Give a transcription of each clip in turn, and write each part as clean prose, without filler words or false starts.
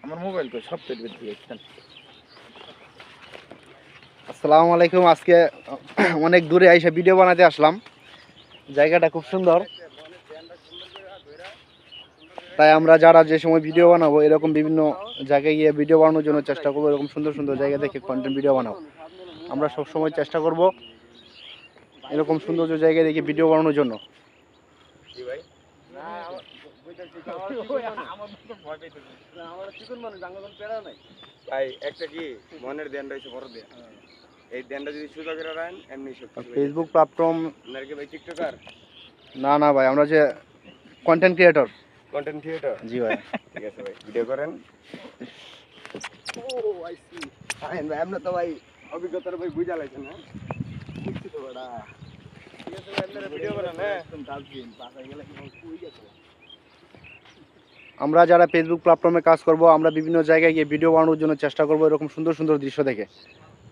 আমার মোবাইল কই সব পেট বের দিয়ে গেছেন। আসসালামু আলাইকুম। আজকে অনেক দূরে আইসা ভিডিও বানাতে আসলাম। জায়গাটা খুব সুন্দর, তাই আমরা যারা যে সময় ভিডিও বানাবো এরকম বিভিন্ন জায়গায় গিয়ে ভিডিও বানানোর জন্য চেষ্টা করবো। এরকম সুন্দর সুন্দর জায়গা দেখে কন্টেন্ট ভিডিও বানাবো। আমরা সব সময় চেষ্টা করব এরকম সৌন্দর্য জায়গায় দেখে ভিডিও বানানোর জন্য। জি ভাই না আমার তো ভয় পেতেছি না, আমার চিকন মানুষ জাঙ্গল পেড়া নাই ভাই। একটা কি মনের ধ্যান রয়েছে বড় ধ্যান, এই ধ্যানটা যদি সোজা করে রাখেন এমনি সব ফেসবুক প্ল্যাটফর্ম আপনার কি ভাই টিকটকার? না ভাই, আমরা যে কন্টেন্ট ক্রিয়েটর। Content creator? জি ভাই। ঠিক আছে ভাই, ভিডিও করেন। ও আই সি আইন ভাই, আমরা তো ভাই অভিজ্ঞতার ভাই বুঝা লাইছেন না, বুঝছি তো বড়া। ঠিক আছে ভাই, আপনারা ভিডিও করেন। হ্যাঁ একদম ডাস্টবিন পাশে গেলে কি কই গেছে। আমরা যারা ফেসবুক প্ল্যাটফর্মে কাজ করব, আমরা বিভিন্ন জায়গায় গিয়ে ভিডিও বানানোর জন্য চেষ্টা করব এরকম সুন্দর সুন্দর দৃশ্য দেখে।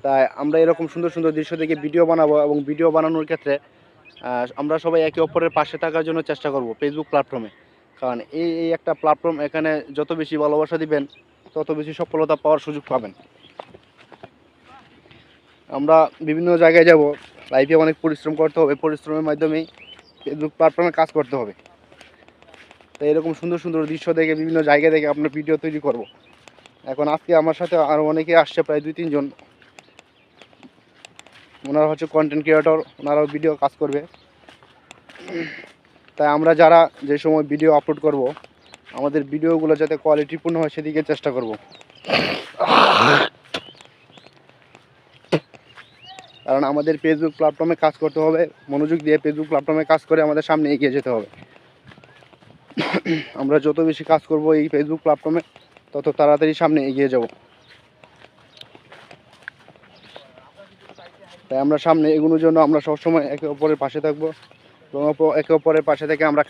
তাই আমরা এরকম সুন্দর সুন্দর দৃশ্য দেখে ভিডিও বানাবো, এবং ভিডিও বানানোর ক্ষেত্রে আমরা সবাই একে অপরের পাশে থাকার জন্য চেষ্টা করব ফেসবুক প্ল্যাটফর্মে। কারণ এই একটা প্ল্যাটফর্ম, এখানে যত বেশি ভালোবাসা দিবেন তত বেশি সফলতা পাওয়ার সুযোগ পাবেন। আমরা বিভিন্ন জায়গায় যাব, লাইফে অনেক পরিশ্রম করতে হবে, পরিশ্রমের মাধ্যমেই ফেসবুক প্ল্যাটফর্মে কাজ করতে হবে। তো এরকম সুন্দর সুন্দর দৃশ্য দেখে বিভিন্ন জায়গা দেখে আমরা ভিডিও তৈরি করব। এখন আজকে আমার সাথে আরও অনেকে আসছে, প্রায় 2-3 জন। ওনারা হচ্ছে কন্টেন্ট ক্রিয়েটর, ওনারাও ভিডিও কাজ করবে। তাই আমরা যারা যে সময় ভিডিও আপলোড করব, আমাদের ভিডিওগুলো যাতে কোয়ালিটিপূর্ণ হয় সেদিকে চেষ্টা করব। কারণ আমাদের ফেসবুক প্ল্যাটফর্মে কাজ করতে হবে, মনোযোগ দিয়ে ফেসবুক প্ল্যাটফর্মে কাজ করে আমাদের সামনে এগিয়ে যেতে হবে। আমরা যত বেশি কাজ করব এই ফেসবুক প্ল্যাটফর্মে, তত তাড়াতাড়ি সামনে এগিয়ে যাব। তাই আমরা সামনে এগোনোর জন্য আমরা সবসময় একে অপরের পাশে থাকবো, এবং একে অপরের পাশে থেকে আমরা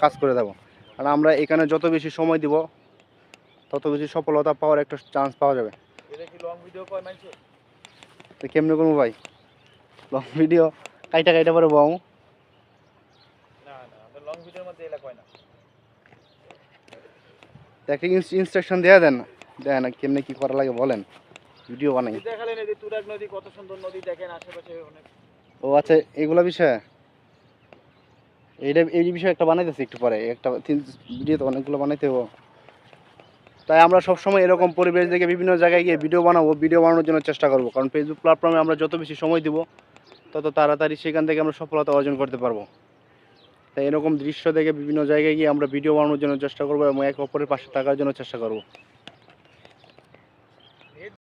কাজ করে দেবো। আর আমরা এখানে যত বেশি সময় দিব তত বেশি সফলতা পাওয়ার একটা চান্স পাওয়া যাবে। তো কেমনে করবো ভাই লং ভিডিও? কাইটা পরে বউ একটা ইনস্ট্রাকশন দেওয়া দেন না কেমনে কি করা লাগে বলেন, ভিডিও বানাই। দেখালেন এই যে তুরাগ নদী, কত সুন্দর নদী দেখেন আশেপাশে অনেক। ও আচ্ছা, এগুলা বিষয় এই বিষয়ে একটা বানাইতেছি একটু পরে, একটা ভিডিও তো অনেকগুলো বানাইতে হবে। তাই আমরা সবসময় এরকম পরিবেশ দেখে বিভিন্ন জায়গায় গিয়ে ভিডিও বানাবো, ভিডিও বানানোর জন্য চেষ্টা করবো। কারণ ফেসবুক প্ল্যাটফর্মে আমরা যত বেশি সময় দিব তত তাড়াতাড়ি সেখান থেকে আমরা সফলতা অর্জন করতে পারবো। তাই এরকম দৃশ্য দেখে বিভিন্ন জায়গায় গিয়ে আমরা ভিডিও বানানোর জন্য চেষ্টা করবো, এবং একে অপরের পাশে থাকার জন্য চেষ্টা করবো।